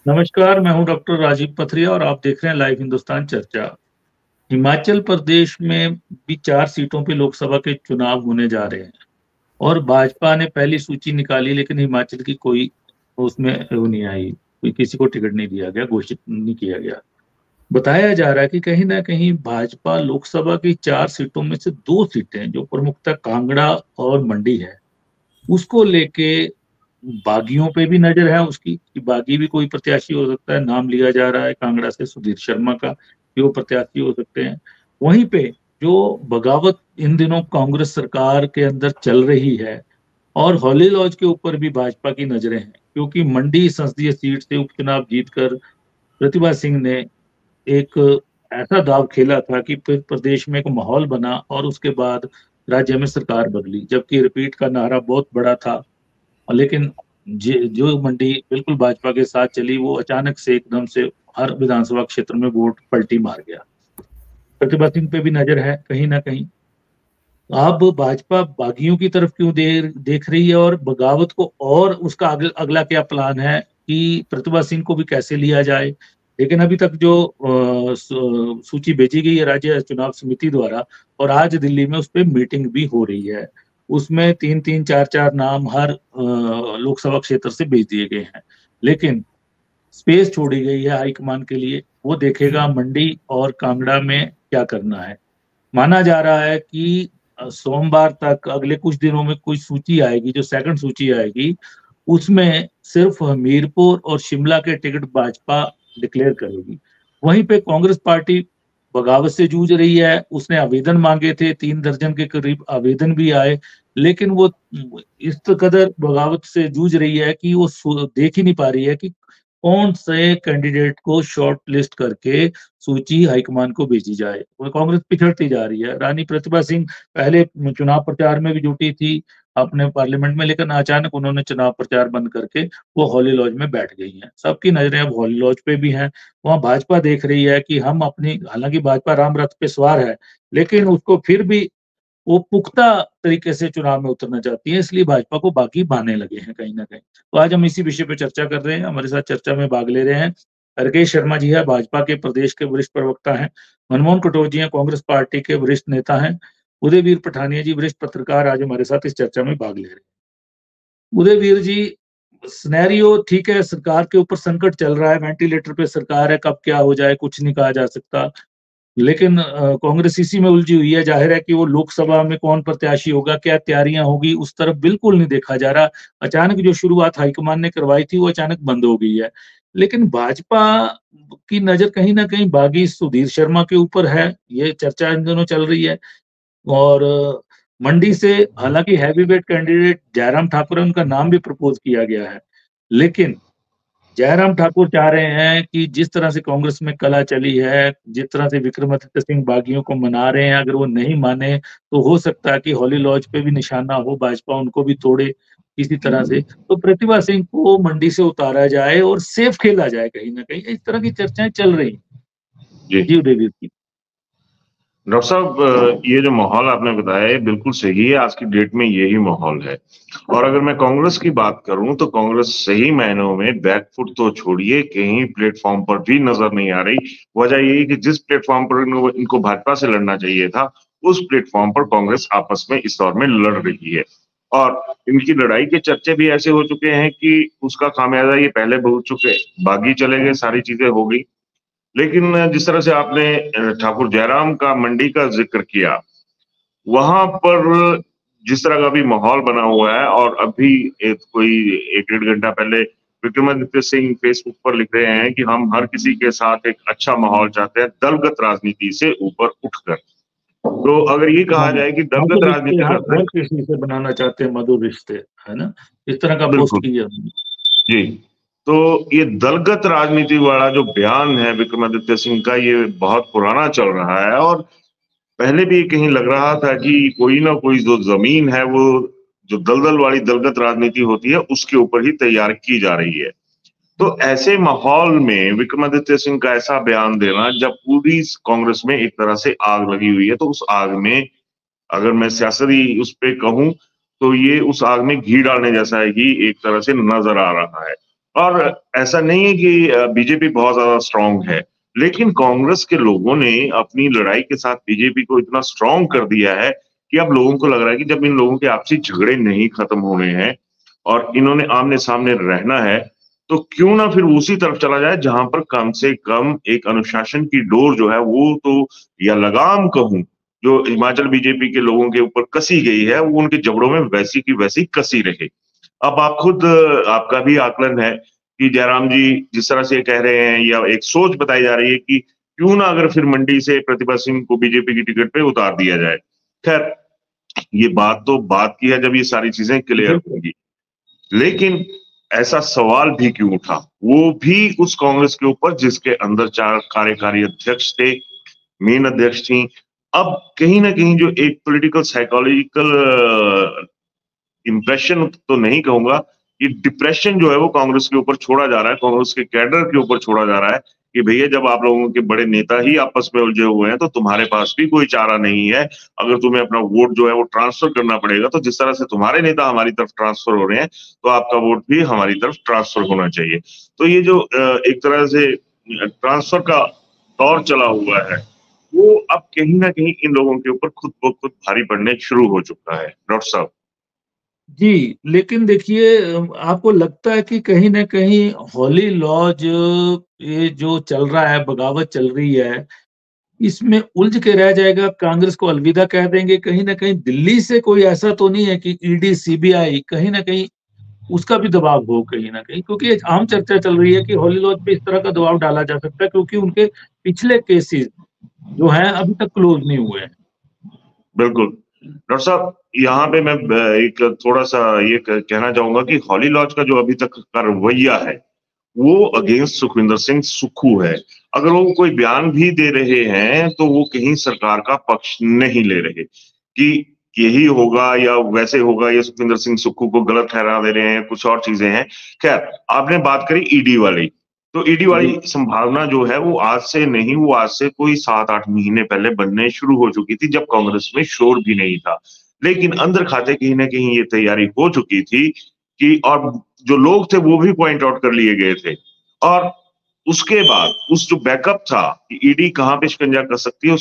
नमस्कार, मैं हूं डॉक्टर राजीव पथरिया और आप देख रहे हैं लाइव हिंदुस्तान चर्चा। हिमाचल प्रदेश में भी 4 सीटों पे लोकसभा के चुनाव होने जा रहे हैं और भाजपा ने पहली सूची निकाली, लेकिन हिमाचल की कोई उसमें वो नहीं आई, कोई किसी को टिकट नहीं दिया गया, घोषित नहीं किया गया। बताया जा रहा है कि कहीं न कहीं भाजपा लोकसभा की 4 सीटों में से 2 सीटें जो प्रमुखतः कांगड़ा और मंडी है, उसको लेके बागियों पे भी नज़र है उसकी कि बागी भी कोई प्रत्याशी हो सकता है। नाम लिया जा रहा है कांगड़ा से सुधीर शर्मा का कि वो प्रत्याशी हो सकते हैं। वहीं पे जो बगावत इन दिनों कांग्रेस सरकार के अंदर चल रही है और हॉली लॉज के ऊपर भी भाजपा की नज़रें हैं, क्योंकि मंडी संसदीय सीट से उपचुनाव जीतकर प्रतिभा सिंह ने एक ऐसा दांव खेला था कि फिर प्रदेश में एक माहौल बना और उसके बाद राज्य में सरकार बदली, जबकि रिपीट का नारा बहुत बड़ा था। लेकिन जो मंडी बिल्कुल भाजपा के साथ चली, वो अचानक से एकदम से हर विधानसभा क्षेत्र में वोट पलटी मार गया। प्रतिभा सिंह पे भी नजर है कहीं ना कहीं। अब भाजपा बागियों की तरफ क्यों देख रही है और बगावत को, और उसका अगला क्या प्लान है कि प्रतिभा सिंह को भी कैसे लिया जाए। लेकिन अभी तक जो सूची भेजी गई है राज्य चुनाव समिति द्वारा, और आज दिल्ली में उस पर मीटिंग भी हो रही है, उसमें 3-3, 4-4 नाम हर लोकसभा क्षेत्र से भेज दिए गए हैं। लेकिन स्पेस छोड़ी गई है हाईकमान के लिए, वो देखेगा मंडी और कांगड़ा में क्या करना है। माना जा रहा है कि सोमवार तक, अगले कुछ दिनों में कोई सूची आएगी, जो सेकंड सूची आएगी, उसमें सिर्फ हमीरपुर और शिमला के टिकट भाजपा डिक्लेयर करेगी। वहीं पे कांग्रेस पार्टी बगावत से जूझ रही है। उसने आवेदन मांगे थे, 3 दर्जन के करीब आवेदन भी आए, लेकिन वो इस कदर बगावत से जूझ रही है कि वो देख ही नहीं पा रही है कि कौन से कैंडिडेट को शॉर्ट लिस्ट करके सूची हाईकमान को भेजी जाए। वो कांग्रेस पिछड़ती जा रही है। रानी प्रतिभा सिंह पहले चुनाव प्रचार में भी जुटी थी अपने पार्लियामेंट में, लेकिन अचानक उन्होंने चुनाव प्रचार बंद करके वो हॉली लॉज में बैठ गई हैं। सबकी नजरें अब हॉली लॉज पे भी हैं। वहाँ भाजपा देख रही है कि हम अपनी, हालांकि भाजपा राम रथ पे सवार है, लेकिन उसको फिर भी वो पुख्ता तरीके से चुनाव में उतरना चाहती है, इसलिए भाजपा को बाकी बहाने लगे हैं कहीं न कहीं। तो आज हम इसी विषय पे चर्चा कर रहे हैं। हमारे साथ चर्चा में भाग ले रहे हैं हरकेश शर्मा जी है, भाजपा के प्रदेश के वरिष्ठ प्रवक्ता हैं। मनमोहन कटोच जी हैं, कांग्रेस पार्टी के वरिष्ठ नेता हैं। उदयवीर पठानिया जी, वरिष्ठ पत्रकार, आज हमारे साथ इस चर्चा में भाग ले रहे हैं। उदयवीर जी, सिनेरियो ठीक है, सरकार के ऊपर संकट चल रहा है, वेंटिलेटर पे सरकार है, कब क्या हो जाए कुछ नहीं कहा जा सकता। लेकिन कांग्रेस इसी में उलझी हुई है। जाहिर है कि वो लोकसभा में कौन प्रत्याशी होगा, क्या तैयारियां होगी, उस तरफ बिल्कुल नहीं देखा जा रहा। अचानक जो शुरुआत हाईकमान ने करवाई थी, वो अचानक बंद हो गई है। लेकिन भाजपा की नजर कहीं ना कहीं बागी सुधीर शर्मा के ऊपर है, ये चर्चा इन दोनों चल रही है। और मंडी से हालांकि हैवीवेट कैंडिडेट जयराम ठाकुर है, उनका नाम भी प्रपोज किया गया है। लेकिन जयराम ठाकुर चाह रहे हैं कि जिस तरह से कांग्रेस में कला चली है, जिस तरह से विक्रमादित्य सिंह बागियों को मना रहे हैं, अगर वो नहीं माने तो हो सकता है कि हॉली लॉज पे भी निशाना हो, भाजपा उनको भी तोड़े किसी तरह से। तो प्रतिभा सिंह को मंडी से उतारा जाए और सेफ खेला जाए कहीं न कहीं, इस तरह की चर्चाएँ चल रही हैं। जी। जी, उदयवीर जी। डॉक्टर साहब, ये जो माहौल आपने बताया ये बिल्कुल सही है। आज की डेट में यही माहौल है। और अगर मैं कांग्रेस की बात करूं तो कांग्रेस सही मायनों में बैकफुट तो छोड़िए, कहीं प्लेटफॉर्म पर भी नजर नहीं आ रही। वजह यही कि जिस प्लेटफॉर्म पर इनको भाजपा से लड़ना चाहिए था, उस प्लेटफॉर्म पर कांग्रेस आपस में इस दौर में लड़ रही है। और इनकी लड़ाई के चर्चे भी ऐसे हो चुके हैं कि उसका खामियाजा ये पहले भुगत चुके। बागी चले गए, सारी चीजें हो गई। लेकिन जिस तरह से आपने ठाकुर जयराम का मंडी का जिक्र किया, वहां पर जिस तरह का भी माहौल बना हुआ है, और अभी कोई 1-1.5 घंटा पहले विक्रमादित्य सिंह फेसबुक पर लिख रहे हैं कि हम हर किसी के साथ एक अच्छा माहौल चाहते हैं, दलगत राजनीति से ऊपर उठकर। तो अगर ये हाँ, कहा जाए कि दलगत मधुर रिश्ते राजनीति हर करते हैं। हर किसी से बनाना चाहते हैं, मधुर रिश्ते, है ना? इस तरह का पोस्ट बिल्कुल। किया उन्होंने। जी। तो ये दलगत राजनीति वाला जो बयान है विक्रमादित्य सिंह का, ये बहुत पुराना चल रहा है। और पहले भी कहीं लग रहा था कि कोई ना कोई जो जमीन है वो जो दलदल वाली दलगत राजनीति होती है उसके ऊपर ही तैयार की जा रही है। तो ऐसे माहौल में विक्रमादित्य सिंह का ऐसा बयान देना, जब पूरी कांग्रेस में एक तरह से आग लगी हुई है, तो उस आग में अगर मैं सियासती उस पे कहूं तो ये उस आग में घी डालने जैसा ही एक तरह से नजर आ रहा है। और ऐसा नहीं है कि बीजेपी बहुत ज्यादा स्ट्रांग है, लेकिन कांग्रेस के लोगों ने अपनी लड़ाई के साथ बीजेपी को इतना स्ट्रांग कर दिया है कि अब लोगों को लग रहा है कि जब इन लोगों के आपसी झगड़े नहीं खत्म होने हैं और इन्होंने आमने सामने रहना है, तो क्यों ना फिर उसी तरफ चला जाए जहां पर कम से कम एक अनुशासन की डोर जो है वो तो, या लगाम कहूं, जो हिमाचल बीजेपी के लोगों के ऊपर कसी गई है वो उनके जबड़ों में वैसी की वैसी कसी रहे। अब आप खुद, आपका भी आकलन है कि जयराम जी जिस तरह से कह रहे हैं या एक सोच बताई जा रही है कि क्यों ना अगर फिर मंडी से प्रतिभा सिंह को बीजेपी की टिकट पे उतार दिया जाए। खैर, ये बात तो बात की है जब ये सारी चीजें क्लियर होंगी, लेकिन ऐसा सवाल भी क्यों उठा, वो भी उस कांग्रेस के ऊपर जिसके अंदर 4 कार्यकारी अध्यक्ष थे, मेन अध्यक्ष थी। अब कहीं ना कहीं जो एक पॉलिटिकल साइकोलॉजिकल इंप्रेशन तो नहीं कहूंगा, कि डिप्रेशन जो है वो कांग्रेस के ऊपर छोड़ा जा रहा है, कांग्रेस के कैडर के ऊपर छोड़ा जा रहा है कि भैया जब आप लोगों के बड़े नेता ही आपस में उलझे हुए हैं तो तुम्हारे पास भी कोई चारा नहीं है। अगर तुम्हें अपना वोट जो है वो ट्रांसफर करना पड़ेगा तो जिस तरह से तुम्हारे नेता हमारी तरफ ट्रांसफर हो रहे हैं तो आपका वोट भी हमारी तरफ ट्रांसफर होना चाहिए। तो ये जो एक तरह से ट्रांसफर का दौर चला हुआ है वो अब कहीं ना कहीं इन लोगों के ऊपर खुद ब खुद भारी पड़ने शुरू हो चुका है। डॉक्टर साहब। जी, लेकिन देखिए आपको लगता है कि कहीं न कहीं हॉली लॉज ये जो चल रहा है, बगावत चल रही है, इसमें उलझ के रह जाएगा, कांग्रेस को अलविदा कह देंगे? कहीं न कहीं दिल्ली से कोई ऐसा तो नहीं है कि ईडी, सीबीआई कहीं न कहीं उसका भी दबाव हो कहीं न कहीं? क्योंकि एक आम चर्चा चल रही है कि हॉली लॉज पे इस तरह का दबाव डाला जा सकता है क्योंकि उनके पिछले केसेज़ जो हैं अभी तक क्लोज़ नहीं हुए हैं। बिल्कुल। डॉक्टर साहब, यहाँ पे मैं एक थोड़ा-सा ये कहना चाहूँगा कि हॉली लॉज का जो अभी तक का रवैया है, वो अगेंस्ट सुखविंदर सिंह सुक्खू है। अगर वो कोई बयान भी दे रहे हैं, तो वो कहीं सरकार का पक्ष नहीं ले रहे कि यही होगा या वैसे होगा, या सुखविंदर सिंह सुक्खू को गलत ठहरा दे रहे हैं, कुछ और चीज़ें हैं। ख़ैर, आपने बात करी ईडी वाली, तो ईडी वाली जी, संभावना जो है वो आज से नहीं, वो आज से कोई 7-8 महीने पहले बनने शुरू हो चुकी थी जब कांग्रेस में शोर भी नहीं था। लेकिन अंदर खाते कहीं न कहीं ये तैयारी हो चुकी थी कि, और जो लोग थे वो भी पॉइंट आउट कर लिए गए थे। और उसके बाद उस जो बैकअप था कि ईडी कहाँ पे शिकंजा कस सकती है,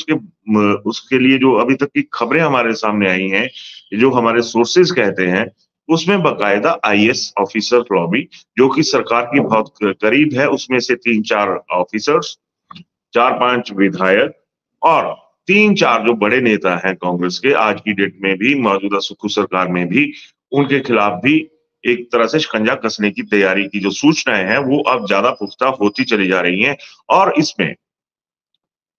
उसके लिए जो अभी तक की खबरें हमारे सामने आई हैं, जो हमारे सोर्सेज़ कहते हैं, उसमें बाकायदा आईएएस ऑफिसर लॉबी, जो कि सरकार की बहुत करीब है, उसमें से 3-4 ऑफिसर्स, 4-5 विधायक और 3-4 जो बड़े नेता हैं कांग्रेस के आज की डेट में भी, मौजूदा सुक्खू सरकार में भी, उनके खिलाफ भी एक तरह से शिकंजा कसने की तैयारी की जो सूचनाएं हैं वो अब ज्यादा पुख्ता होती चली जा रही हैं। और इसमें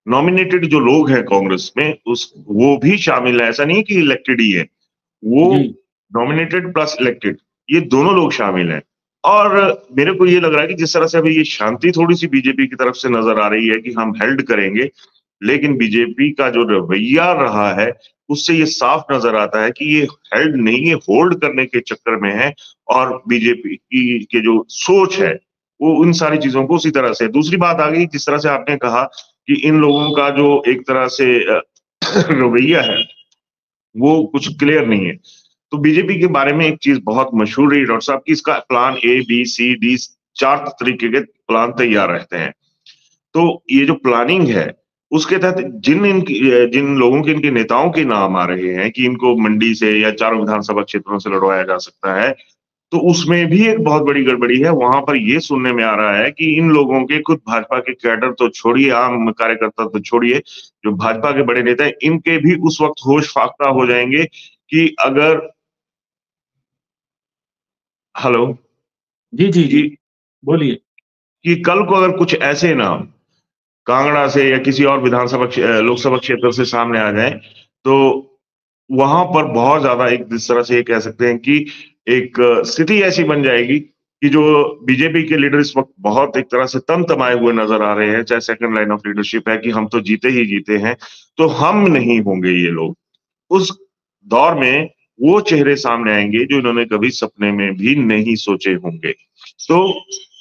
नॉमिनेटेड जो लोग हैं कांग्रेस में उस वो भी शामिल है, ऐसा नहीं कि इलेक्टेड ही है, वो जी। नॉमिनेटेड प्लस इलेक्टेड, ये दोनों लोग शामिल हैं। और मेरे को ये लग रहा है कि जिस तरह से अभी ये शांति थोड़ी-सी बीजेपी की तरफ से नज़र आ रही है कि हम हेल्ड करेंगे, लेकिन बीजेपी का जो रवैया रहा है, उससे ये साफ नज़र आता है कि ये हेल्ड नहीं, ये होल्ड करने के चक्कर में है। और बीजेपी की के जो सोच है, वो उन सारी चीज़ों को उसी तरह से, दूसरी बात आ गई जिस तरह से आपने कहा कि इन लोगों का जो एक तरह से रवैया है, वो कुछ क्लियर नहीं है। तो बीजेपी के बारे में एक चीज बहुत मशहूर रही डॉक्टर साहब की, इसका plan A B C D 4 तरीके के प्लान तैयार रहते हैं। तो ये जो प्लानिंग है उसके तहत जिन लोगों के, इनके नेताओं के नाम आ रहे हैं कि इनको मंडी से या चारों विधानसभा क्षेत्रों से लड़वाया जा सकता है, तो उसमें भी एक बहुत बड़ी गड़बड़ी है। वहां पर ये सुनने में आ रहा है कि इन लोगों के खुद भाजपा के कैडर तो छोड़िए, आम कार्यकर्ता तो छोड़िए, जो भाजपा के बड़े नेता हैं इनके भी उस वक्त होश फाख्ता हो जाएंगे कि अगर, हेलो, जी, जी, कि जी। बोलिए। कि कल को अगर कुछ ऐसे नाम कांगड़ा से या किसी और लोकसभा क्षेत्र से सामने आ जाएं, तो वहां पर बहुत ज्यादा एक जिस तरह से ये कह सकते हैं कि एक स्थिति ऐसी बन जाएगी कि जो बीजेपी के लीडर इस वक्त बहुत एक तरह से तमतमाए हुए नजर आ रहे हैं, चाहे सेकंड लाइन ऑफ लीडरशिप है कि हम तो जीते ही जीते हैं, तो हम नहीं होंगे ये लोग। उस दौर में वो चेहरे सामने आएंगे जो इन्होंने कभी सपने में भी नहीं सोचे होंगे। तो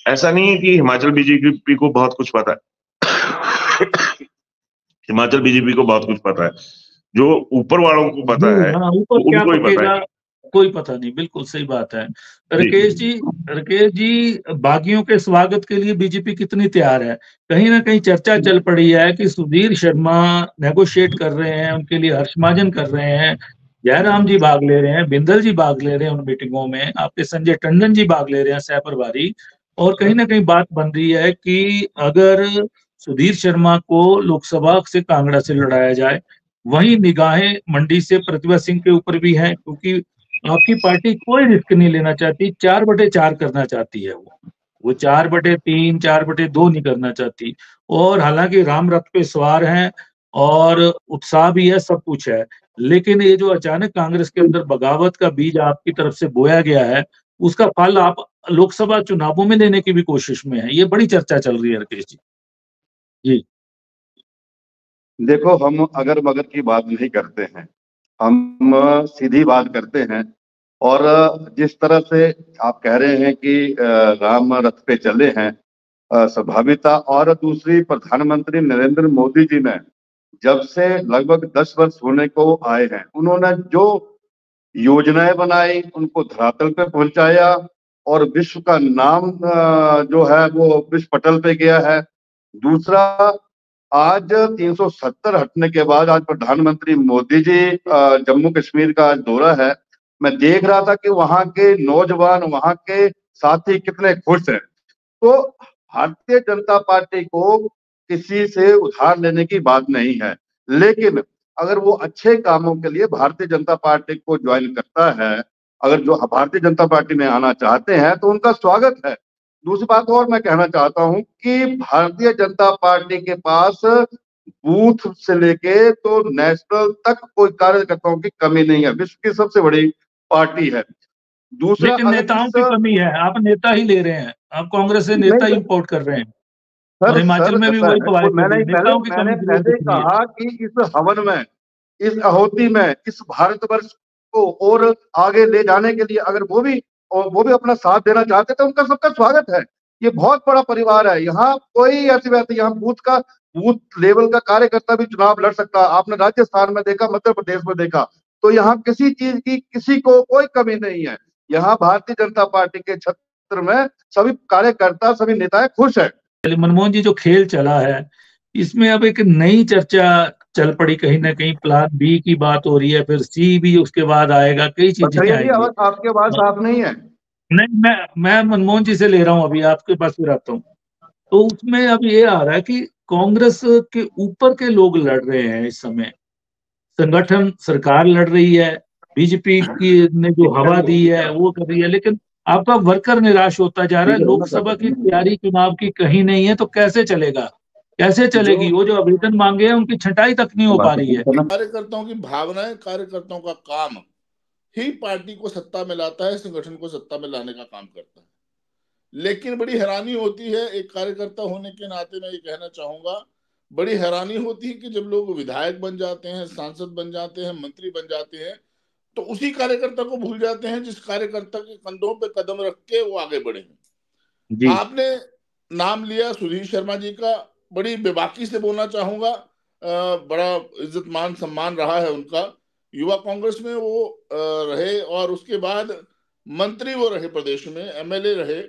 ऐसा नहीं है कि हिमाचल बीजेपी को बहुत कुछ पता है। हिमाचल बीजेपी को बहुत कुछ पता है, जो ऊपर वालों को जी, पता है हाँ, ऊपर वो क्या उनको ही पता है पकेगा? कि कोई पता नहीं, बिल्कुल सही बात है। राकेश जी जी, राकेश जी, बागियों के स्वागत के लिए बीजेपी कितनी तैयार है? कहीं ना कहीं चर्चा चल पड़ी है कि सुधीर शर्मा नेगोशिएट कर रहे हैं, उनके लिए हर्ष महाजन कर रहे हैं, जयराम जी भाग ले रहे हैं, बिंदल जी भाग ले रहे हैं उन मीटिंगों में, आपके संजय टंडन जी भाग ले रहे हैं सह प्रभारी। और कहीं ना कहीं बात बन रही है कि अगर सुधीर शर्मा को लोकसभा से कांगड़ा से लड़ाया जाए, वहीं निगाहें मंडी से प्रतिभा सिंह के ऊपर भी हैं, क्योंकि आपकी पार्टी कोई रिस्क नहीं लेना चाहती, 4/4 करना चाहती है वो 4/3, 4/2 नहीं करना चाहती। और हालांकि राम रथ पे सवार हैं और उत्साह भी है, सब कुछ है, लेकिन ये जो अचानक कांग्रेस के अंदर बगावत का बीज आपकी तरफ से बोया गया है, उसका फल आप लोकसभा चुनावों में लेने की भी कोशिश में है। ये बड़ी चर्चा चल रही है राकेश जी। जी। देखो, हम अगर मगर की बात नहीं करते हैं, हम सीधी बात करते हैं। और जिस तरह से आप कह रहे हैं कि राम रथ पे चले हैं, स्वाभाविकता। और दूसरी, प्रधानमंत्री नरेंद्र मोदी जी ने जब से लगभग 10 वर्ष होने को आए हैं, उन्होंने जो योजनाएं बनाई उनको धरातल पे पहुंचाया, और विश्व का नाम जो है वो विश्व पटल पे गया है। दूसरा, आज 370 हटने के बाद आज प्रधानमंत्री मोदी जी जम्मू कश्मीर का आज दौरा है। मैं देख रहा था कि वहां के नौजवान, वहां के साथी कितने खुश हैं। तो भारतीय जनता पार्टी को किसी से उधार लेने की बात नहीं है, लेकिन अगर वो अच्छे कामों के लिए भारतीय जनता पार्टी को ज्वाइन करता है, अगर जो भारतीय जनता पार्टी में आना चाहते हैं तो उनका स्वागत है। दूसरी बात और मैं कहना चाहता हूं कि भारतीय जनता पार्टी के पास बूथ से लेके तो नेशनल तक कोई कार्यकर्ताओं की कमी नहीं है, विश्व की सबसे बड़ी पार्टी है। दूसरा, लेकिन अगर नेताओं इस की कमी है, आप नेता ही ले रहे हैं, आप कांग्रेस से नेता नहीं इंपोर्ट कर रहे हैं, और सर, हिमाचल सर में भी ऐसा वही है, वो कवायद हो मैंने रही है, पहले नेताओं की मैंने कमी जरूर पहले दिख रही है। कहा कि इस हवन में, इस आहुति में, इस भारतवर्ष को और आगे ले जाने के लिए अगर वो भी अपना साथ देना चाहते थे, उनका सबका स्वागत है। ये बहुत बड़ा परिवार है, यहाँ कोई ऐसी बात नहीं, यहाँ बूथ लेवल का कार्यकर्ता भी चुनाव लड़ सकता है। आपने राजस्थान में देखा, मध्य प्रदेश में देखा, तो यहाँ किसी चीज की किसी को कोई कमी नहीं है। यहाँ भारतीय जनता पार्टी के छत्र में सभी कार्यकर्ता, सभी नेताएं खुश है। मनमोहन जी, जो खेल चला है, इसमें अब एक नई चर्चा चल पड़ी, कहीं ना कहीं प्लान बी की बात हो रही है, फिर सी भी उसके बाद आएगा, कई चीजें पथरिया जी, आएंगी। आवाज आपकी आवाज साफ नहीं है। नहीं, मैं मनमोहन जी से ले रहा हूं, अभी आपके पास फिर आता हूँ। तो उसमें अब ये आ रहा है कि कांग्रेस के ऊपर के लोग लड़ रहे हैं इस समय, संगठन सरकार लड़ रही है, बीजेपी की ने जो हवा दी है वो कर रही है, लेकिन आपका वर्कर निराश होता जा रहा है। लोकसभा की तैयारी चुनाव की कहीं नहीं है, तो कैसे चलेगा, कैसे जो चलेगी? वो जो आवेदन मांगे हैं उनकी छंटाई तक नहीं हो पा रही है। कार्यकर्ताओं की भावनाएं, कार्यकर्ताओं का काम ही पार्टी को सत्ता में लाता है, संगठन को सत्ता में लाने का काम करता है। लेकिन बड़ी हैरानी होती है, एक कार्यकर्ता होने के नाते मैं ये कहना चाहूंगा, बड़ी हैरानी होती है कि जब लोग विधायक बन जाते हैं, सांसद बन जाते हैं, मंत्री बन जाते हैं, तो उसी कार्यकर्ता को भूल जाते हैं जिस कार्यकर्ता के कंधों पे कदम रख के वो आगे बढ़े हैं। जी। आपने नाम लिया सुधीर शर्मा जी का, बड़ी बेबाकी से बोलना चाहूंगा, बड़ा इज्जत मान सम्मान रहा है उनका। युवा कांग्रेस में वो रहे, और उसके बाद मंत्री वो रहे, प्रदेश में एमएलए रहे।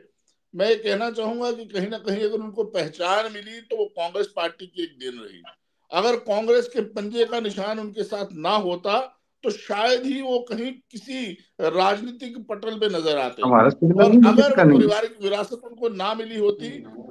मैं ये कहना चाहूंगा कि कहीं ना कहीं अगर उनको पहचान मिली तो वो कांग्रेस पार्टी की एक देन रही। अगर कांग्रेस के पंजे का निशान उनके साथ ना होता तो शायद ही वो कहीं किसी राजनीतिक पटल पे नजर आते। और अगर वो पारिवारिक विरासत उनको ना मिली होती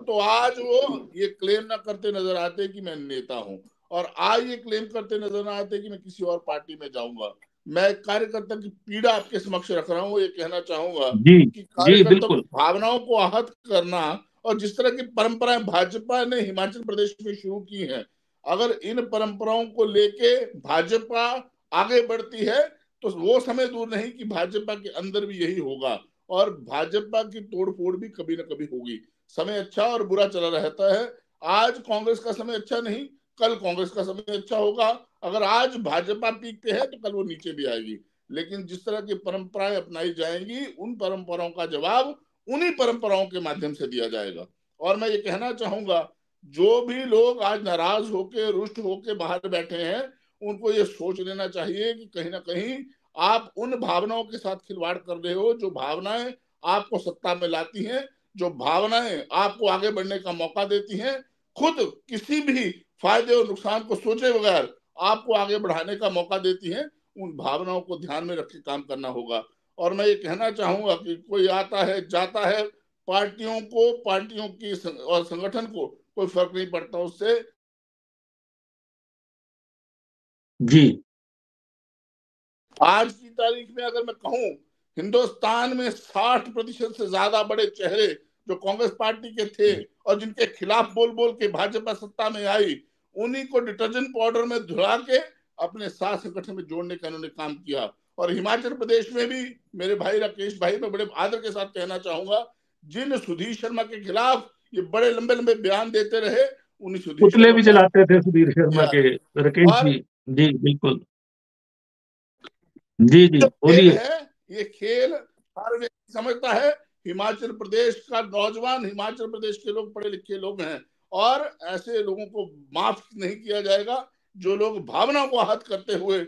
तो आज वो ये क्लेम ना करते नजर आते कि मैं नेता हूं, और आज ये क्लेम करते नजर ना आते कि मैं किसी और पार्टी में जाऊंगा। मैं कार्यकर्ता की पीड़ा आपके समक्ष रख रहा हूं, ये कहना चाहूंगा जी। कि जी कार्यकर्ता की बिल्कुल। भावनाओं को आहत करना, और जिस तरह की परंपराएं भाजपा ने हिमाचल प्रदेश में शुरू की हैं, अगर इन परंपराओं को लेके भाजपा आगे बढ़ती है तो वो समय दूर नहीं कि भाजपा के अंदर भी यही होगा, और भाजपा की तोड़फोड़ भी कभी ना कभी होगी। समय अच्छा और बुरा चला रहता है। आज कांग्रेस का समय अच्छा नहीं, कल कांग्रेस का समय अच्छा होगा। अगर आज भाजपा पीक पे है तो कल वो नीचे भी आएगी। लेकिन जिस तरह की परंपराएं अपनाई जाएंगी, उन परंपराओं का जवाब उन्हीं परंपराओं के माध्यम से दिया जाएगा। और मैं ये कहना चाहूंगा, जो भी लोग आज नाराज होके, रुष्ट होके बाहर बैठे हैं, उनको ये सोच लेना चाहिए कि कहीं ना कहीं आप उन भावनाओं के साथ खिलवाड़ कर रहे हो जो भावनाएं आपको सत्ता में लाती हैं, जो भावनाएं आपको आगे बढ़ने का मौका देती हैं। खुद किसी भी फायदे और नुकसान को सोचे बगैर आपको आगे बढ़ाने का मौका देती हैं। उन भावनाओं को ध्यान में रख के काम करना होगा। और मैं ये कहना चाहूंगा कि कोई आता है जाता है, पार्टियों की और संगठन को कोई फर्क नहीं पड़ता उससे। जी, आज की तारीख में अगर मैं कहूं, हिंदुस्तान में 60% से ज्यादा बड़े चेहरे जो कांग्रेस पार्टी के थे और जिनके खिलाफ बोल बोल के भाजपा सत्ता में आई, उन्हीं को डिटर्जेंट पाउडर में धुला के अपने साथ संगठन में जोड़ने का उन्होंने काम किया। और हिमाचल प्रदेश में भी मेरे भाई राकेश भाई, मैं बड़े आदर के साथ कहना चाहूंगा, जिन सुधीर शर्मा के खिलाफ ये बड़े लंबे लंबे बयान देते रहे, उन्हीं सुधीर पुतले भी जलाते थे सुधीर शर्मा के, राकेश और जी। जी बिल्कुल, जी जी जो खेल बोलिए। है, ये खेल हर व्यक्ति समझता है। हिमाचल प्रदेश का नौजवान, हिमाचल प्रदेश के लोग पढ़े लिखे लोग हैं और ऐसे लोगों को माफ नहीं किया जाएगा जो लोग भावना को आहत करते हुए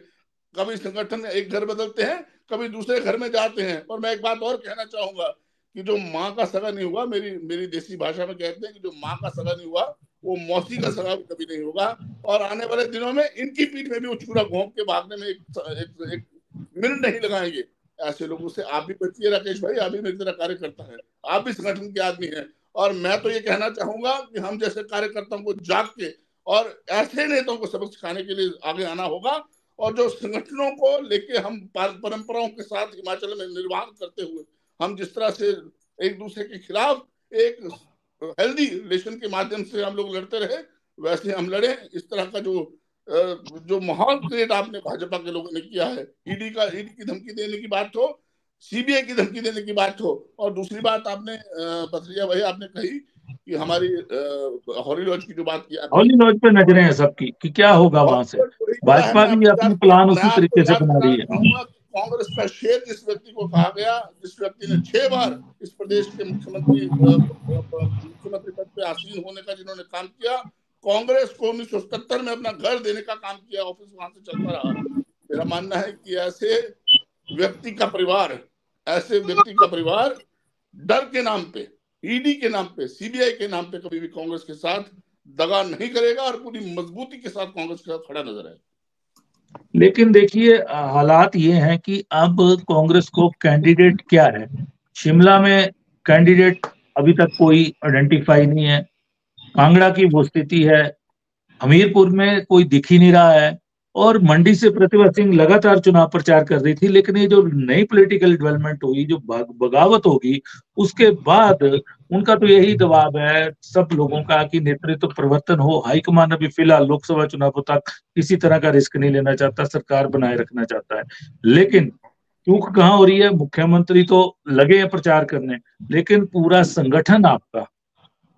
कभी संगठन एक घर बदलते हैं, कभी दूसरे घर में जाते हैं। और मैं एक बात और कहना चाहूंगा कि जो माँ का सगा नहीं हुआ, मेरी मेरी देसी भाषा में कहते हैं कि जो माँ का सगा नहीं हुआ वो मौसी का सगा भी कभी नहीं होगा। और आने वाले दिनों में इनकी पीठ में भी वो छुरा घोंप के भागने में एक मिनट नहीं लगाएंगे। ऐसे लोगों से आप भी बचिए राकेश भाई, आप भी मेरी तरह कार्य करता है, आप भी संगठन के आदमी हैं। और मैं तो ये कहना चाहूंगा कि हम जैसे कार्यकर्ताओं को जाग के और ऐसे नेताओं को सबक सिखाने के लिए आगे आना होगा। और जो संगठनों को लेके हम परंपराओं के साथ हिमाचल में निर्वाह करते हुए हम जिस तरह से एक दूसरे के खिलाफ एक हेल्दी रिलेशन के माध्यम से हम लोग लड़ते रहे, वैसे हम लड़े। इस तरह का जो माहौल क्रिएट आपने भाजपा के लोगों ने किया है, ईडी की धमकी देने की बात हो, सीबीआई की धमकी देने की बात हो, और दूसरी बात आपने पथरिया भाई आपने कही कि हमारी हॉली लॉज की जो बात की आपने, हॉली लॉज पे नजरें हैं सबकी कि क्या होगा वहां से। भाजपा भी अपनी प्लान उसी तरीके से बना रही है। कांग्रेस का शेर जिस व्यक्ति को कहा गया, जिस व्यक्ति ने 6 बार इस प्रदेश के मुख्यमंत्री पद पे आसीन होने का जिन्होंने काम किया, कांग्रेस को 1977 में अपना घर देने का काम किया, ऑफिस वहां से चलता रहा। मेरा मानना है कि ऐसे व्यक्ति का परिवार डर के नाम पे, ईडी के नाम पे, सीबीआई के नाम पे कभी भी कांग्रेस के साथ दगा नहीं करेगा और पूरी मजबूती के साथ कांग्रेस के साथ खड़ा नजर आएगा। लेकिन देखिए हालात ये हैं कि अब कांग्रेस को कैंडिडेट क्या है। शिमला में कैंडिडेट अभी तक कोई आइडेंटिफाई नहीं है। कांगड़ा की वो स्थिति है, हमीरपुर में कोई दिख ही नहीं रहा है। और मंडी से प्रतिभा सिंह लगातार चुनाव प्रचार कर रही थी, लेकिन ये जो नई पॉलिटिकल डेवलपमेंट होगी, जो बगावत होगी, उसके बाद उनका तो यही दबाव है सब लोगों का कि नेतृत्व परिवर्तन हो। हाईकमान अभी फिलहाल लोकसभा चुनाव तक किसी तरह का रिस्क नहीं लेना चाहता, सरकार बनाए रखना चाहता है। लेकिन चूक कहाँ हो रही है, मुख्यमंत्री तो लगे हैं प्रचार करने, लेकिन पूरा संगठन आपका,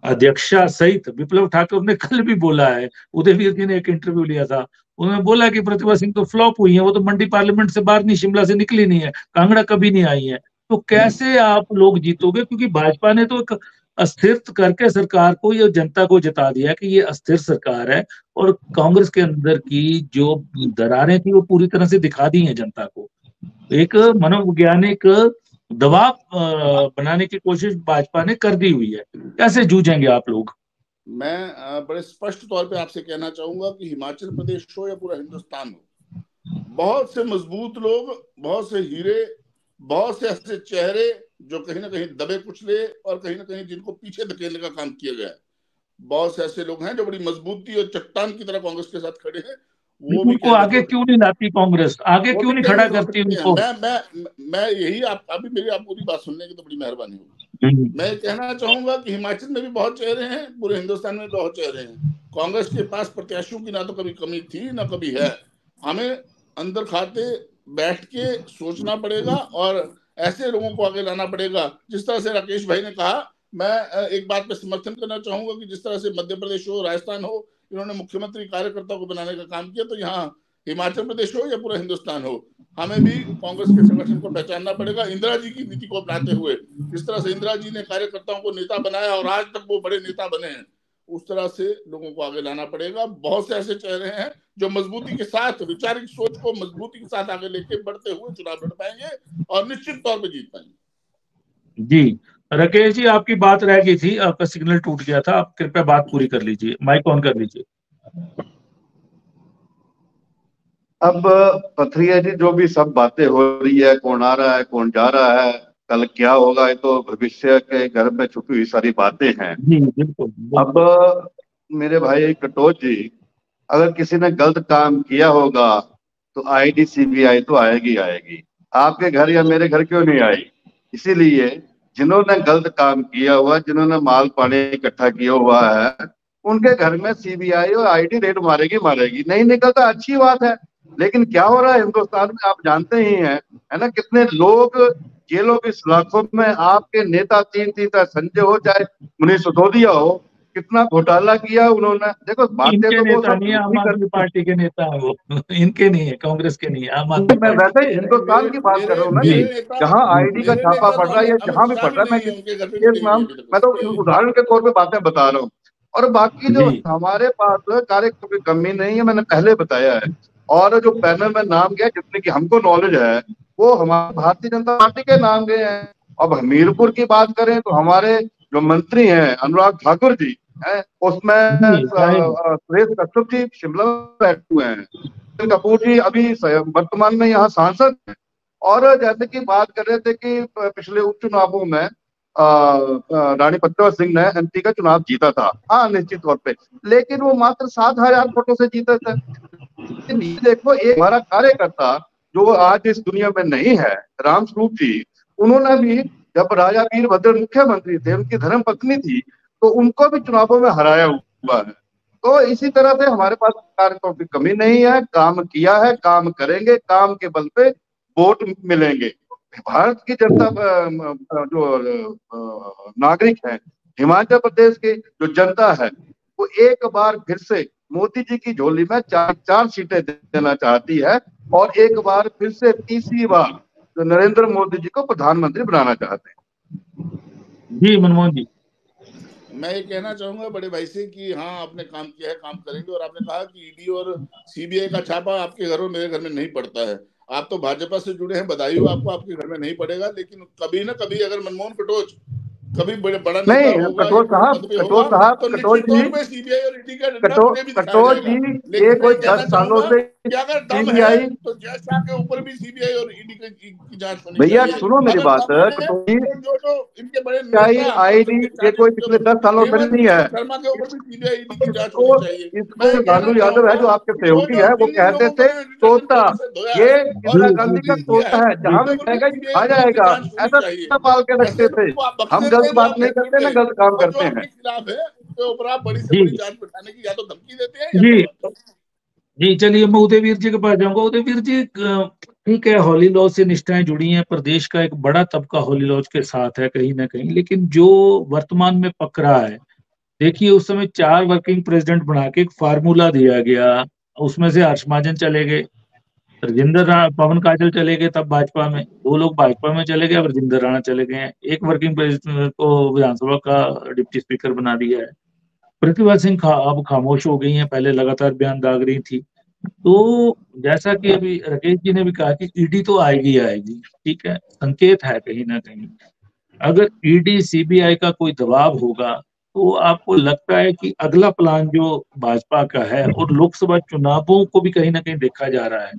अध्यक्षा सहित विप्लव ठाकुर ने कल भी बोला है, उदयवीर जी ने एक इंटरव्यू लिया था, उन्होंने बोला कि प्रतिभा सिंह तो फ्लॉप हुई है, वो तो मंडी पार्लियामेंट से बाहर नहीं, शिमला से निकली नहीं है, कांगड़ा कभी नहीं आई है। तो कैसे आप लोग जीतोगे? क्योंकि भाजपा ने तो एक अस्थिर करके सरकार को, ये जनता को जता दिया कि ये अस्थिर सरकार है, और कांग्रेस के अंदर की जो दरारें थी वो पूरी तरह से दिखा दी है जनता को। एक मनोवैज्ञानिक दबाव बनाने की कोशिश भाजपा ने कर दी हुई है। कैसे जूझेंगे आप लोग? मैं बड़े स्पष्ट तौर पे आपसे कहना चाहूंगा कि हिमाचल प्रदेश हो या पूरा हिंदुस्तान हो, बहुत से मजबूत लोग, बहुत से हीरे, बहुत से ऐसे चेहरे जो कहीं ना कहीं दबे कुचले और कहीं ना कहीं जिनको पीछे धकेलने का काम किया गया है, बहुत से ऐसे लोग हैं जो बड़ी मजबूती और चट्टान की तरह कांग्रेस के साथ खड़े हैं। वो भी उनको आगे क्यों नहीं लाती कांग्रेस? आगे क्यों नहीं खड़ा करती उनको? मैं यही अभी मेरी आप पूरी बात सुनने की तो बड़ी मेहरबानी होगी। मैं कहना चाहूंगा कि हिमाचल में भी बहुत चेहरे हैं, पूरे हिंदुस्तान में बहुत चेहरे हैं। कांग्रेस के पास प्रत्याशियों की ना तो कभी कमी थी ना कभी है। हमें अंदर खाते बैठ के सोचना पड़ेगा और ऐसे लोगों को आगे लाना पड़ेगा। जिस तरह से राकेश भाई ने कहा, मैं एक बात पे समर्थन करना चाहूंगा कि जिस तरह से मध्य प्रदेश हो, राजस्थान हो, इन्होंने मुख्यमंत्री कार्यकर्ताओं को बनाने का काम किया, तो यहाँ हिमाचल प्रदेश हो या पूरा हिंदुस्तान हो, हमें भी कांग्रेस के संगठन को पहचानना पड़ेगा इंदिरा जी की नीति को अपनाते हुए। जिस तरह से इंदिरा जी ने कार्यकर्ताओं को नेता बनाया और आज तक वो बड़े नेता बने हैं, उस तरह से लोगों को आगे लाना पड़ेगा। बहुत से ऐसे चेहरे हैं जो मजबूती के साथ, वैचारिक सोच को मजबूती के साथ आगे लेके बढ़ते हुए चुनाव लड़ पाएंगे और निश्चित तौर पर जीत पाएंगे। जी राकेश जी, आपकी बात रह गई थी, आपका सिग्नल टूट गया था, आप कृपया बात पूरी कर लीजिए, माइक ऑन कर लीजिए। अब पथरिया जी, जो भी सब बातें हो रही है, कौन आ रहा है कौन जा रहा है, कल क्या होगा, ये तो भविष्य के गर्भ में छुपी हुई सारी बातें हैं। जी बिल्कुल, अब मेरे भाई कटोच जी, अगर किसी ने गलत काम किया होगा तो आईडी सीबीआई तो आएगी आएगी। आपके घर या मेरे घर क्यों नहीं आई? इसीलिए जिन्होंने गलत काम किया हुआ, जिन्होंने माल पानी इकट्ठा किया हुआ है, उनके घर में सीबीआई और आईडी रेड मारेगी मारेगी। नहीं निकलता अच्छी बात है, लेकिन क्या हो रहा है हिंदुस्तान में आप जानते ही हैं, है ना? कितने लोग जेलों की सलाखों में, आपके नेता तीन तीन, संजय हो चाहे मनीष सिसोदिया हो, कितना घोटाला किया उन्होंने। देखो बातें इनके तो वो नेता सब नहीं है, आम आदमी पार्टी के नेता है वो इनके नहीं है, कांग्रेस के नहीं है, आम आदमी मैं पार्टी वैसे के ही हैं। हिंदुस्तान की बात कर रहा हूँ ना जी जी। जहाँ आईडी का मेरे छापा नेता पड़ तो रहा है या अमित जहाँ भी शाह पड़ भी रहा है, नहीं है, उनके घर पे भी केस नहीं नाम, हुई अभी मैं तक। तो उदाहरण के तौर पे बातें बता रहा हूँ। और बाकी जो जी हमारे पास कार्यक्रम की कमी नहीं है, मैंने पहले बताया है। और जो पैनल में नाम गया, जितने की हमको नॉलेज है, वो हमारे भारतीय जनता पार्टी के नाम गए हैं। अब हमीरपुर की बात करें तो हमारे जो मंत्री हैं अनुराग ठाकुर जी हैं, उसमें जी जाहिर है। सुरेश कश्यप जी शिमला में बैठे हुए हैं, कपूर जी अभी वर्तमान में यहाँ सांसद हैं। और जैसे कि बात कर रहे थे कि पिछले उपचुनावों में रानी पद्मावत सिंह ने एमपी का चुनाव जीता था, हाँ निश्चित तौर पे, लेकिन वो मात्र 7,000 वोटों से जीते थे। लेकिन ये देखो, एक हमारा कार्यकर्ता जो आज इस दुनिया में नहीं है, रामस्वरूप जी, उन्होंने भी, जब राजा वीरभद्र मुख्यमंत्री थे, उनकी धर्म पत्नी थी, तो उनको भी चुनावों में हराया हुआ है। तो इसी तरह से हमारे पास कार्यकर्ताओं की कमी नहीं है, काम किया है, काम करेंगे, काम के बल पे वोट मिलेंगे। भारत की जनता जो नागरिक है, हिमाचल प्रदेश की जो जनता है, वो एक बार फिर से मोदी जी की झोली में चार सीटें देना चाहती है, और एक बार फिर से तीसरी बार तो नरेंद्र मोदी जी को प्रधानमंत्री बनाना चाहते हैं। जी मनमोहन जी, मैं ये कहना चाहूंगा बड़े भाई से कि हाँ, आपने काम किया है, काम करेंगे। और आपने कहा कि ईडी और सीबीआई का छापा आपके घर और मेरे घर में नहीं पड़ता है। आप तो भाजपा से जुड़े हैं, बधाई हो आपको, आपके घर में नहीं पड़ेगा। लेकिन कभी ना कभी अगर मनमोहन कटोच कभी बड़ा नेता नहीं, होगा या किसी पद पे होगा, तो कटोच निश्चित जी, तौर पे सीबीआई और ईडी का डंडा मुझे भी दिखाया कटोच जाएगा। जी, ये लेकिन मैं कोई ये 10 कहना सालों चाहूंगा से कि अगर दम है सीबीआई, तो जय शाह के ऊपर भी सीबीआई और ईडी की जांच होनी भैया चाहिए। सुनो मेरी अगर बात, दम है कटोच जी, तो जो जो इनके बड़े नेता और आईडी जिनके ये कोई पिछले 10 सालों से हेमंत नहीं है। बिश्व शर्मा के ऊपर भी सीबीआई ईडी की जांच इसको होनी चाहिए। मैं इसको ये कहना लालू यादव है चाहूंगा जो आपके कि जो सहयोगी जो है, वो जिन जिन कहते लोगों को थे मैंने डिटेक्शन तोता, पॉइंट से धोया ये है और इंदिरा जी गांधी का रिलीज किया तोता है, है, जी जहां उनके भी ऊपर भी जाएगा सीबीआई खा और ईडी की जाएगा। जांच होनी चाहिए। ऐसा पाल के ऐसे रखते थे। लोगों को आप बख्श हम देते गलत हैं जो बात आपके नहीं करते खिलाफ ना, है, गलत काम और जो करते हैं। आपके खिलाफ है उसके ऊपर आप बड़ी से जी बड़ी जांच बिठाने की या तो धमकी देते हैं या जी करवाते हैं। जी चलिए, मैं उदयवीर जी के पास जाऊंगा। उदयवीर जी, ठीक है, हॉली लॉज से निष्ठाएं जुड़ी हैं, प्रदेश का एक बड़ा तबका हॉली लॉज के साथ है कहीं ना कहीं, लेकिन जो वर्तमान में पक रहा है, देखिए उस समय 4 वर्किंग प्रेसिडेंट बना के एक फार्मूला दिया गया, उसमें से हर्ष महाजन चले गए, पवन काजल चले गए, तब भाजपा में 2 लोग भाजपा में चले गए, अब राजेंद्र राणा चले गए हैं, एक वर्किंग प्रेसिडेंट को विधानसभा का डिप्टी स्पीकर बना दिया है। प्रतिभा सिंह अब खामोश हो गई हैं, पहले लगातार बयान दाग रही थी। तो जैसा कि अभी राकेश जी ने भी कहा कि ईडी तो आएगी आएगी, ठीक है, संकेत है कहीं ना कहीं। अगर ईडी सीबीआई का कोई दबाव होगा, तो आपको लगता है कि अगला प्लान जो भाजपा का है, और लोकसभा चुनावों को भी कहीं ना कहीं देखा जा रहा है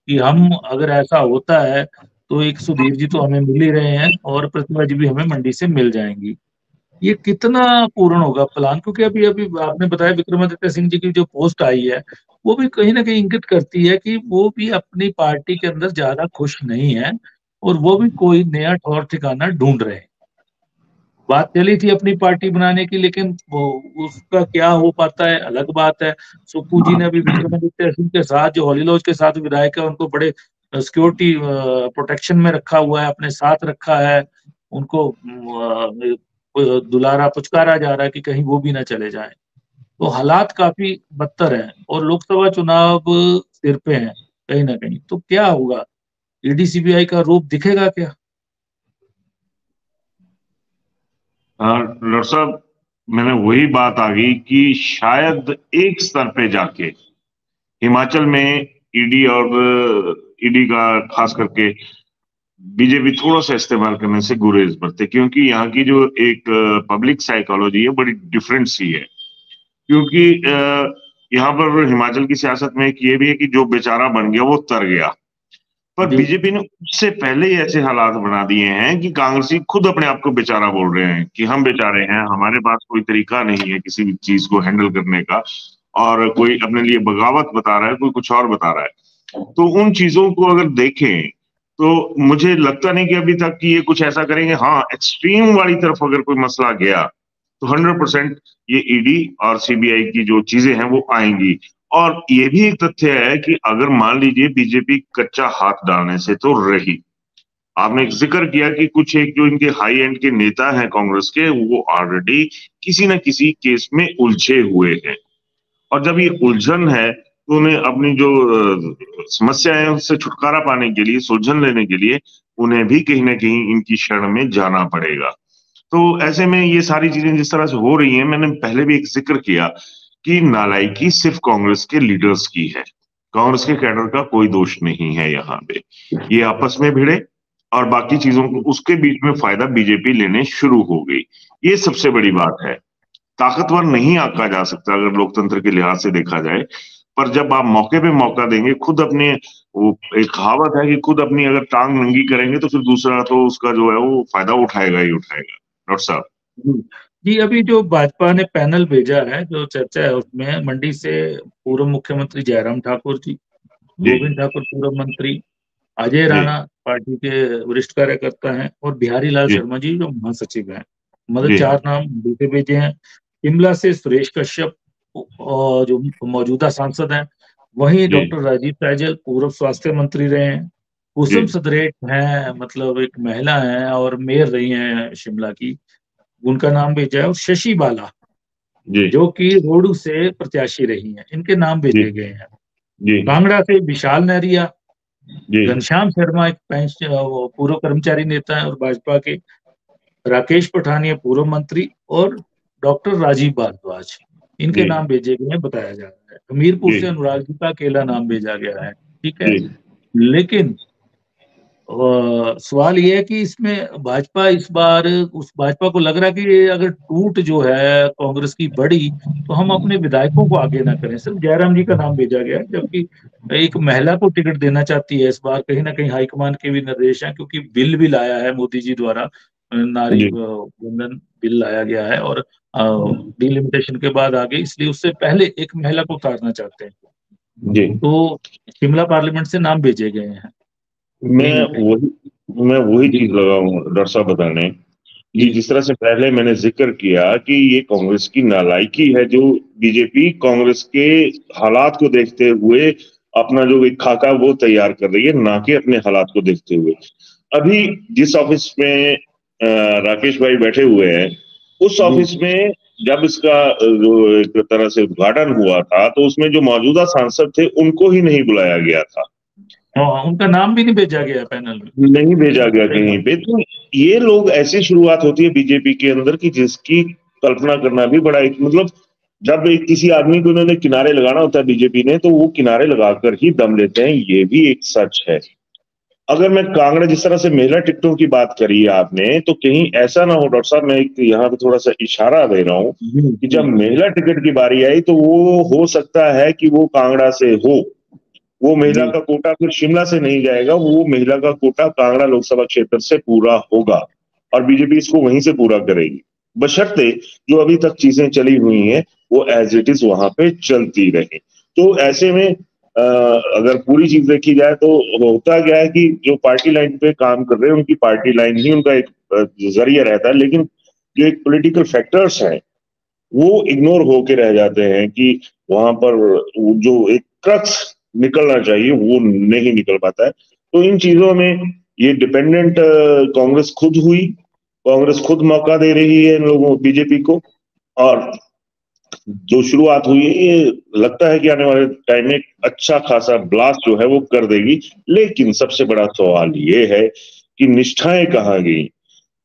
कि हम, अगर ऐसा होता है तो एक सुधीर जी तो हमें मिल ही रहे हैं और प्रतिभा जी भी हमें मंडी से मिल जाएंगी, ये कितना पूर्ण होगा प्लान? क्योंकि अभी अभी आपने बताया विक्रमादित्य सिंह जी की जो पोस्ट आई है, वो भी कहीं ना कहीं इंगित करती है कि वो भी अपनी पार्टी के अंदर ज्यादा खुश नहीं है, और वो भी कोई नया ठौर ठिकाना ढूंढ रहे हैं। बात चली थी अपनी पार्टी बनाने की, लेकिन वो उसका क्या हो पाता है अलग बात है। सुक्खू जी ने अभी विक्रमादित्य सिंह के साथ, जो हॉलीलॉज के साथ विधायक है, उनको बड़े सिक्योरिटी प्रोटेक्शन में रखा हुआ है, अपने साथ रखा है, उनको दुलारा पुचकारा जा रहा है कि कहीं वो भी ना चले जाएं। तो हालात काफी बदतर हैं और लोकसभा चुनाव सिर पे हैं कहीं ना कहीं। तो क्या होगा, ईडी सीबीआई का रूप दिखेगा क्या? हाँ डॉक्टर साहब, मैंने वही बात आ गई कि शायद एक स्तर पे जाके हिमाचल में ईडी और ईडी का खास करके बीजेपी थोड़ा सा इस्तेमाल करने से गुरेज बरते, क्योंकि यहाँ की जो एक पब्लिक साइकोलॉजी है बड़ी डिफरेंट सी है। क्योंकि यहाँ पर हिमाचल की सियासत में एक ये भी है कि जो बेचारा बन गया वो तर गया, पर बीजेपी ने उससे पहले ही ऐसे हालात बना दिए हैं कि कांग्रेसी खुद अपने आप को बेचारा बोल रहे हैं कि हम बेचारे हैं, हमारे पास कोई तरीका नहीं है किसी भी चीज को हैंडल करने का, और कोई अपने लिए बगावत बता रहा है, कोई कुछ और बता रहा है। तो उन चीजों को अगर देखें तो मुझे लगता नहीं कि अभी तक कि ये कुछ ऐसा करेंगे। हाँ, एक्सट्रीम वाली तरफ अगर कोई मसला गया तो 100% ये ईडी और सीबीआई की जो चीजें हैं वो आएंगी। और ये भी एक तथ्य है कि अगर मान लीजिए बीजेपी कच्चा हाथ डालने से तो रही, आपने एक जिक्र किया कि कुछ एक जो इनके हाई एंड के नेता हैं कांग्रेस के, वो ऑलरेडी किसी न किसी केस में उलझे हुए हैं, और जब ये उलझन है तो उन्हें अपनी जो समस्या है उससे छुटकारा पाने के लिए, सुलझन लेने के लिए उन्हें भी कहीं ना कहीं इनकी शरण में जाना पड़ेगा। तो ऐसे में ये सारी चीजें जिस तरह से हो रही हैं, मैंने पहले भी एक जिक्र किया कि नालायकी सिर्फ कांग्रेस के लीडर्स की है, कांग्रेस के कैडर का कोई दोष नहीं है। यहाँ पे ये आपस में भिड़े और बाकी चीजों को उसके बीच में फायदा बीजेपी लेने शुरू हो गई, ये सबसे बड़ी बात है। ताकतवर नहीं आंका जा सकता अगर लोकतंत्र के लिहाज से देखा जाए, पर जब आप मौके पे मौका देंगे, खुद अपने, वो एक कहावत है कि खुद अपनी अगर टांग नंगी करेंगे तो फिर दूसरा तो उसका जो है वो फायदा उठाएगा ही उठाएगा। डॉक्टर साहब जी, अभी जो भाजपा ने पैनल भेजा है, जो चर्चा है उसमें मंडी से पूर्व मुख्यमंत्री जयराम ठाकुर जी, गोविंद ठाकुर पूर्व मंत्री, अजय राणा पार्टी के वरिष्ठ कार्यकर्ता हैं, और बिहारी लाल शर्मा जी जो महासचिव हैं, मतलब 4 नाम मंडी से भेजे हैं। शिमला से सुरेश कश्यप और जो मौजूदा सांसद हैं, वहीं डॉक्टर राजीव सैजल पूर्व स्वास्थ्य मंत्री रहे हैं, कुसुम सदरेट हैं, मतलब एक महिला हैं और मेयर रही हैं शिमला की, उनका नाम भेजा है, और शशि बाला जो कि रोडू से प्रत्याशी रही हैं, इनके नाम भेजे गए हैं। कांगड़ा से विशाल नहरिया, घनश्याम शर्मा एक पूर्व कर्मचारी नेता है और भाजपा के, राकेश पठानिया पूर्व मंत्री, और डॉक्टर राजीव भारद्वाज, इनके नाम भेजे गए हैं बताया जा रहा है। हमीरपुर से अनुराग जी का अकेला नाम भेजा गया है, ठीक है। लेकिन सवाल ये है कि इसमें भाजपा इस बार, उस भाजपा को लग रहा है कि अगर टूट जो है कांग्रेस की बड़ी, तो हम अपने विधायकों को आगे ना करें। सिर्फ जयराम जी का नाम भेजा गया है, जबकि एक महिला को टिकट देना चाहती है इस बार, कहीं ना कहीं हाईकमान के भी निर्देश हैं, क्योंकि बिल भी लाया है मोदी जी द्वारा, नारी वंदन बिल लाया गया है, और डिलिमिटेशन के बाद आगे, इसलिए उससे पहले एक महिला को उतारना चाहते हैं। तो शिमला पार्लियामेंट से नाम भेजे गए हैं। मैं वही चीज लगाऊंगा डॉक्टर साहब बताने कि जिस तरह से पहले मैंने जिक्र किया कि ये कांग्रेस की नालायकी है, जो बीजेपी कांग्रेस के हालात को देखते हुए अपना जो एक खाका वो तैयार कर रही है, ना कि अपने हालात को देखते हुए। अभी जिस ऑफिस में राकेश भाई बैठे हुए हैं, उस ऑफिस में जब इसका जो एक तरह से उद्घाटन हुआ था, तो उसमें जो मौजूदा सांसद थे उनको ही नहीं बुलाया गया था, उनका नाम भी नहीं भेजा गया, पैनल में नहीं भेजा गया कहीं पे। तो ये लोग, ऐसी शुरुआत होती है बीजेपी के अंदर कि जिसकी कल्पना करना भी बड़ा एक, मतलब जब एक किसी आदमी को उन्होंने किनारे लगाना होता है बीजेपी ने, तो वो किनारे लगाकर ही दम लेते हैं, ये भी एक सच है। अगर मैं कांगड़ा, जिस तरह से महिला टिकटों की बात करी है आपने, तो कहीं ऐसा ना हो डॉक्टर साहब, मैं यहाँ पे थोड़ा सा इशारा दे रहा हूँ कि जब महिला टिकट की बारी आई तो वो हो सकता है कि वो कांगड़ा से हो, वो महिला का कोटा फिर शिमला से नहीं जाएगा, वो महिला का कोटा कांगड़ा लोकसभा क्षेत्र से पूरा होगा, और बीजेपी इसको वहीं से पूरा करेगी, बशर्ते जो अभी तक चीजें चली हुई हैं वो एज इट इज वहां पे चलती रहे। तो ऐसे में अगर पूरी चीज देखी जाए तो होता क्या है कि जो पार्टी लाइन पे काम कर रहे हैं उनकी पार्टी लाइन ही उनका एक जरिया रहता है, लेकिन जो एक पॉलिटिकल फैक्टर्स हैं वो इग्नोर होके रह जाते हैं कि वहां पर जो एक क्रक्स निकलना चाहिए वो नहीं निकल पाता है। तो इन चीजों में ये डिपेंडेंट कांग्रेस खुद हुई, कांग्रेस खुद मौका दे रही है इन लोगों बीजेपी को, और जो शुरुआत हुई है ये लगता है कि आने वाले टाइम में अच्छा खासा ब्लास्ट जो है वो कर देगी। लेकिन सबसे बड़ा सवाल ये है कि निष्ठाएं कहाँ गई,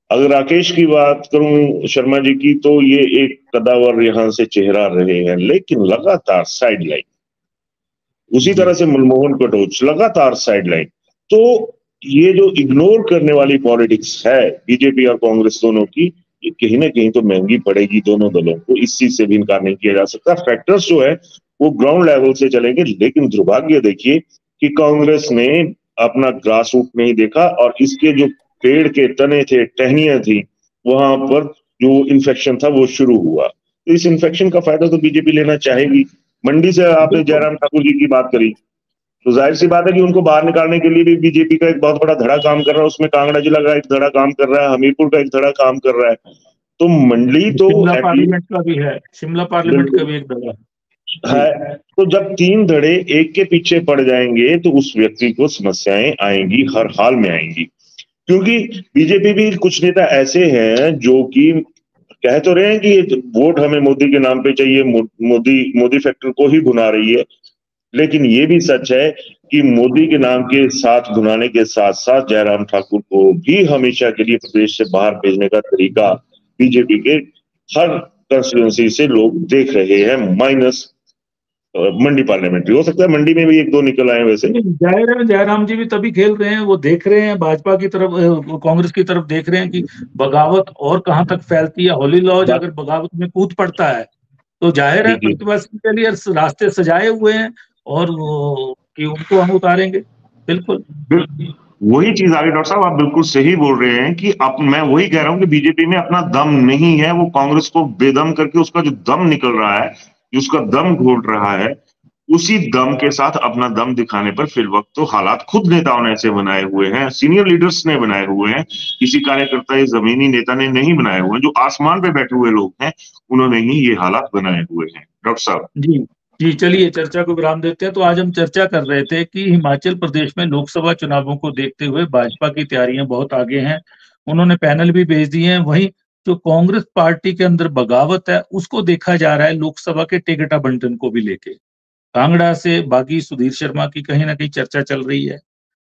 अगर राकेश की बात करूं शर्मा जी की, तो ये एक कदावर यहां से चेहरा रहे हैं, लेकिन लगातार साइडलाइन, उसी तरह से मनमोहन कटोच लगातार साइडलाइन। तो ये जो इग्नोर करने वाली पॉलिटिक्स है बीजेपी और कांग्रेस दोनों की, ये कहीं ना कहीं तो महंगी पड़ेगी दोनों दलों को, इस चीज से भी इनकार नहीं किया जा सकता। फैक्टर्स जो है वो ग्राउंड लेवल से चलेंगे, लेकिन दुर्भाग्य देखिए कि कांग्रेस ने अपना ग्रास रूट नहीं देखा, और इसके जो पेड़ के तने थे, टहनियां थी, वहां पर जो इन्फेक्शन था वो शुरू हुआ। तो इस इन्फेक्शन का फायदा तो बीजेपी लेना चाहेगी। मंडी से आपने जयराम ठाकुर जी की बात करी, तो जाहिर सी बात है कि उनको बाहर निकालने के लिए भी बीजेपी का एक बहुत बड़ा धड़ा काम कर रहा है। उसमें कांगड़ा जिला का एक धड़ा काम कर रहा है, हमीरपुर का एक धड़ा काम कर रहा है। तो मंडली तो शिमला पार्लियामेंट का भी है, शिमला पार्लियामेंट का भी एक धड़ा है। तो जब 3 धड़े एक के पीछे पड़ जाएंगे तो उस व्यक्ति को समस्याएं आएंगी, हर हाल में आएंगी। क्योंकि बीजेपी भी कुछ नेता ऐसे हैं जो कि कह तो रहे हैं कि वोट हमें मोदी के नाम पे चाहिए, मोदी फैक्टर को ही भुना रही है, लेकिन ये भी सच है कि मोदी के नाम के साथ भुनाने के साथ साथ जयराम ठाकुर को भी हमेशा के लिए प्रदेश से बाहर भेजने का तरीका बीजेपी के हर कंस्टिट्यूंसी से लोग देख रहे हैं, माइनस मंडी पार्लियामेंट्री। हो सकता है मंडी में भी 1-2 निकल आए। वैसे जयराम जी भी तभी खेल रहे हैं, वो देख रहे हैं भाजपा की तरफ, कांग्रेस की तरफ देख रहे हैं कि बगावत और कहां तक फैलती है। होली लॉज अगर बगावत में कूद पड़ता है तो जाहिर है प्रतिपक्ष के लिए रास्ते सजाए हुए हैं, और कि उनको हम उतारेंगे। बिल्कुल वही चीज आ गई डॉक्टर साहब, आप बिल्कुल सही बोल रहे हैं कि अब मैं वही कह रहा हूं कि बीजेपी में अपना दम नहीं है। वो कांग्रेस को बेदम करके उसका जो दम निकल रहा है, उसका दम घोट रहा है, उसी दम के साथ अपना दम दिखाने पर फिर वक्त तो हालात खुद नेताओं ने ऐसे बनाए हुए हैं, सीनियर लीडर्स ने बनाए हुए हैं, किसी कार्यकर्ता या जमीनी नेता ने नहीं बनाए हुए हैं। जो आसमान पे बैठे हुए लोग हैं उन्होंने ही ये हालात बनाए हुए हैं। डॉक्टर साहब जी चलिए चर्चा को विराम देते हैं। तो आज हम चर्चा कर रहे थे कि हिमाचल प्रदेश में लोकसभा चुनावों को देखते हुए भाजपा की तैयारियां बहुत आगे हैं, उन्होंने पैनल भी भेज दिए हैं। वहीं जो कांग्रेस पार्टी के अंदर बगावत है उसको देखा जा रहा है लोकसभा के टिकट आवंटन को भी लेके। कांगड़ा से बागी सुधीर शर्मा की कहीं ना कहीं चर्चा चल रही है।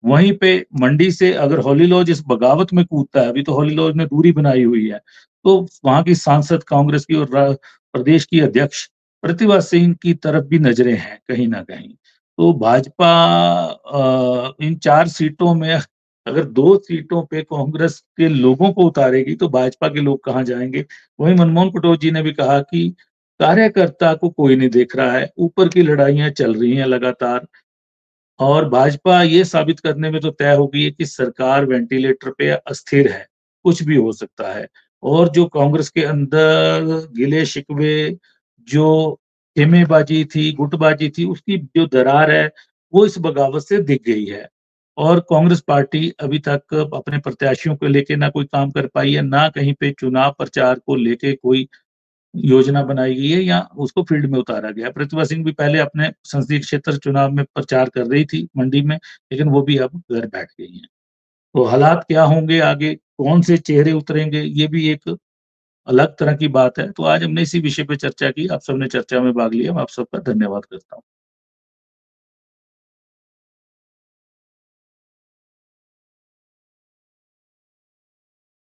वहीं पे मंडी से अगर हॉली लॉज इस बगावत में कूदता है, अभी तो हॉली लॉज ने दूरी बनाई हुई है, तो वहां की सांसद कांग्रेस की और प्रदेश की अध्यक्ष प्रतिभा सिंह की तरफ भी नजरें हैं कहीं ना कहीं। तो भाजपा इन 4 सीटों में अगर 2 सीटों पे कांग्रेस के लोगों को उतारेगी तो भाजपा के लोग कहाँ जाएंगे। वहीं मनमोहन कटोच जी ने भी कहा कि कार्यकर्ता को कोई नहीं देख रहा है, ऊपर की लड़ाइयां चल रही हैं लगातार, और भाजपा ये साबित करने में तो तय हो गई है कि सरकार वेंटिलेटर पे अस्थिर है, कुछ भी हो सकता है। और जो कांग्रेस के अंदर गिले शिकवे, जो खेमेबाजी थी, गुटबाजी थी, उसकी जो दरार है वो इस बगावत से दिख गई है। और कांग्रेस पार्टी अभी तक अपने प्रत्याशियों को लेके ना कोई काम कर पाई है, ना कहीं पे चुनाव प्रचार को लेके कोई योजना बनाई गई है या उसको फील्ड में उतारा गया। प्रतिभा सिंह भी पहले अपने संसदीय क्षेत्र चुनाव में प्रचार कर रही थी मंडी में, लेकिन वो भी अब घर बैठ गई हैं। तो हालात क्या होंगे आगे, कौन से चेहरे उतरेंगे, ये भी एक अलग तरह की बात है। तो आज हमने इसी विषय पे चर्चा की, आप सबने चर्चा में भाग लिया, मैं आप सबका धन्यवाद करता हूँ।